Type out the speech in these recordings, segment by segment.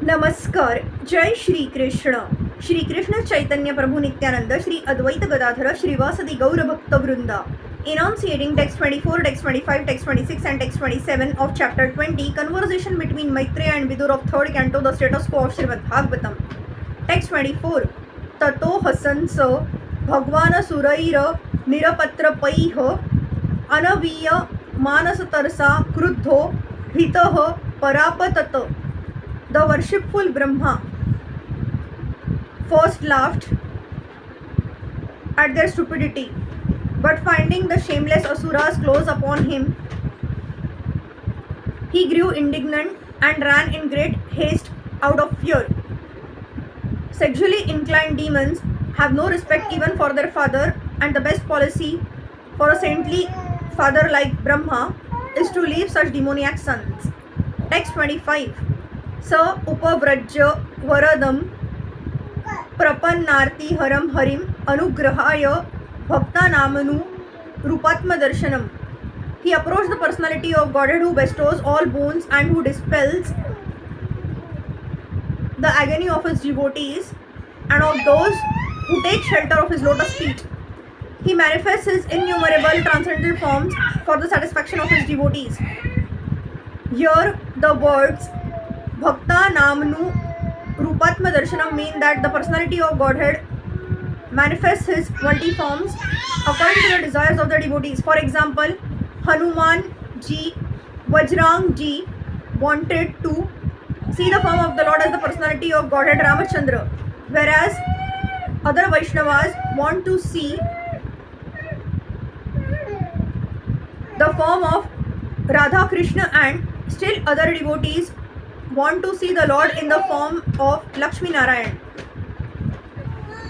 नमस्कार. जय श्री कृष्ण. श्री कृष्ण चैतन्य प्रभु नित्यानंद, श्री अद्वैत गदाधर, श्रीवासदि गौर भक्त वृंदा. Enunciating text 24, text 25, text 26 and text 27 of chapter 20, conversation between Maitreya and Vidur of third canto, the status quo of Srimad Bhagavatam. Text 24. ततो हसंस भगवान सुरैर निरपत्रपैः अनवीय मानसतरसा क्रुद्धो भीतः परापतत. The worshipful Brahma first laughed at their stupidity, but finding the shameless asuras close upon him, he grew indignant and ran in great haste out of fear. Sexually inclined demons have no respect even for their father, and the best policy for a saintly father like Brahma is to leave such demoniac sons. Text 25. स उपव्रज्य वरदं प्रपन्नार्ति हरं हरिं अनुग्रहाय भक्तानामनु रूपात्मदर्शनम. He approached the personality of Godhead who bestows all boons and who dispels the agony of his devotees and of those who take shelter of his lotus feet. He manifests his innumerable transcendental forms for the satisfaction of his devotees. Here the words Bhakta Namnu Rupatma Darshanam mean that the personality of Godhead manifests his multi forms according to the desires of the devotees. For example, Hanuman ji, Vajrang ji wanted to see the form of the Lord as the personality of Godhead Ramachandra, whereas other Vaishnavas want to see the form of Radha Krishna, and still other devotees want to see the Lord in the form of Lakshmi Narayan.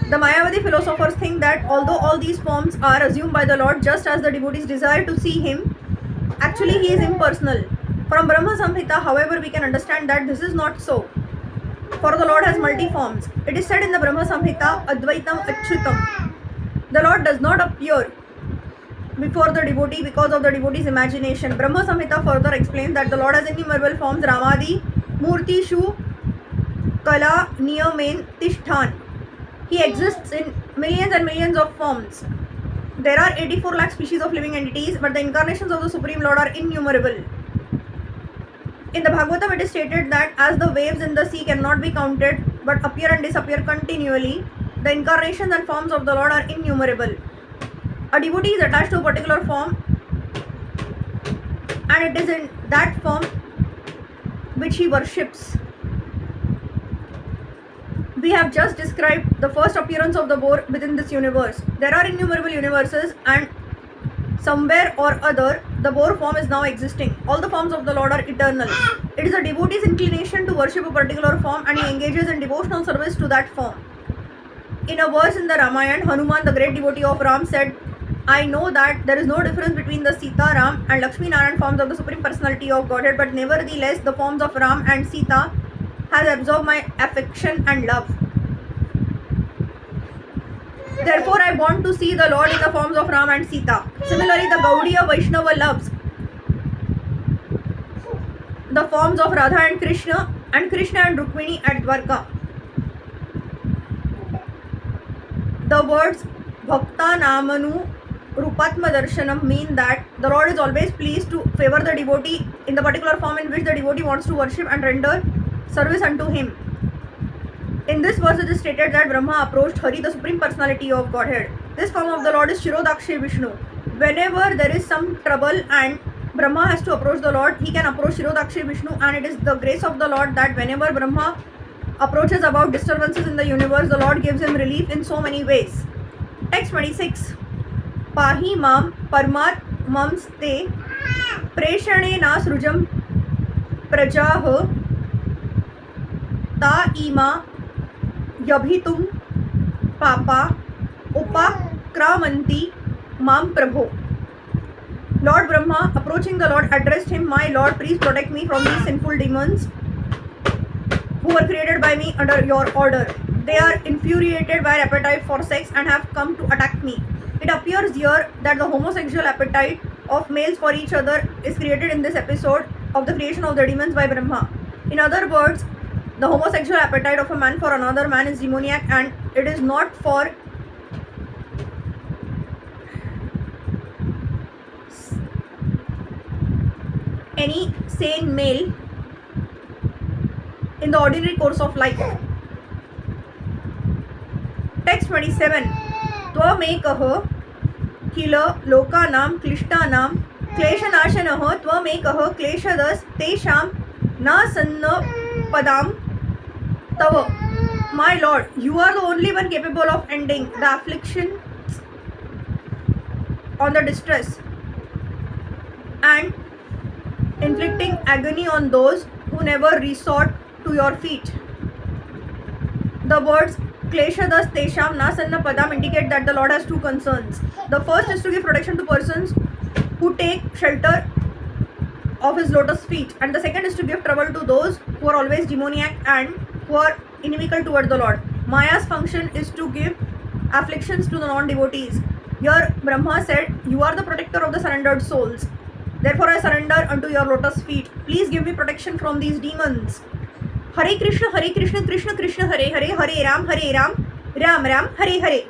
The Mayavadi philosophers think that although all these forms are assumed by the Lord just as the devotees desire to see him, actually he is impersonal. From Brahma Samhita, however, we can understand that this is not so, for the Lord has multi forms. It is said in the Brahma Samhita, Advaitam Achyutam. The Lord does not appear before the devotee because of the devotee's imagination. Brahma Samhita further explains that the Lord has innumerable forms. Ramadi Murtishu Kala Niyamen Tishthan. He exists in millions and millions of forms. There are 84 lakh species of living entities, but the incarnations of the Supreme Lord are innumerable. In the Bhagavatam, it is stated that as the waves in the sea cannot be counted but appear and disappear continually, the incarnations and forms of the Lord are innumerable. A devotee is attached to a particular form, and it is in that form which he worships. We have just described the first appearance of the boar within this universe. There are innumerable universes, and somewhere or other the boar form is now existing. All the forms of the Lord are eternal. It is a devotee's inclination to worship a particular form, and he engages in devotional service to that form. In a verse in the Ramayana, Hanuman, the great devotee of Ram, said, I know that there is no difference between the Sita, Ram and Lakshmi Narayan forms of the Supreme Personality of Godhead, but nevertheless the forms of Ram and Sita has absorbed my affection and love. Therefore I want to see the Lord in the forms of Ram and Sita. Similarly, the Gaudiya Vaishnava loves the forms of Radha and Krishna and Rukmini at Dwarka. The words Bhakta Namanu Rupatma Darshanam mean that the Lord is always pleased to favor the devotee in the particular form in which the devotee wants to worship and render service unto him. In this verse it is stated that Brahma approached Hari, the Supreme Personality of Godhead. This form of the Lord is Shirodakshay Vishnu. Whenever there is some trouble and Brahma has to approach the Lord, he can approach Shirodakshay Vishnu, and it is the grace of the Lord that whenever Brahma approaches about disturbances in the universe, the Lord gives him relief in so many ways. Text 26. Pahi mam parmat mamste preshane na srujam prajah ta ima yabhitum papa upakramanti mam prabho. Lord Brahma, approaching the Lord, addressed him, My Lord, please protect me from these sinful demons who were created by me under your order. They are infuriated by appetite for sex and have come to attack me. It appears here that the homosexual appetite of males for each other is created in this episode of the creation of the demons by Brahma. In other words, The homosexual appetite of a man for another man is demoniac, and it is not for any sane male in the ordinary course of life. Text 27. त्वमेकः किल लोकानां क्लिष्टानां क्लेशनाशनः त्वमेकः क्लेशदस्तेषां न सन्नपदां तव. My Lord, you are the only one capable of ending the affliction on the distress and inflicting agony on those who never resort to your feet. The words Kleshadas Tesham Na Sanna Padam indicate that the Lord has two concerns. The first is to give protection to persons who take shelter of his lotus feet, and the second is to give trouble to those who are always demoniac and who are inimical toward the Lord. Maya's function is to give afflictions to the non-devotees. Here Brahma said, "You are the protector of the surrendered souls. Therefore I surrender unto your lotus feet. Please give me protection from these demons." Hare Krishna Krishna Krishna Hare Hare, Hare Ram, Ram Ram, Hare Hare.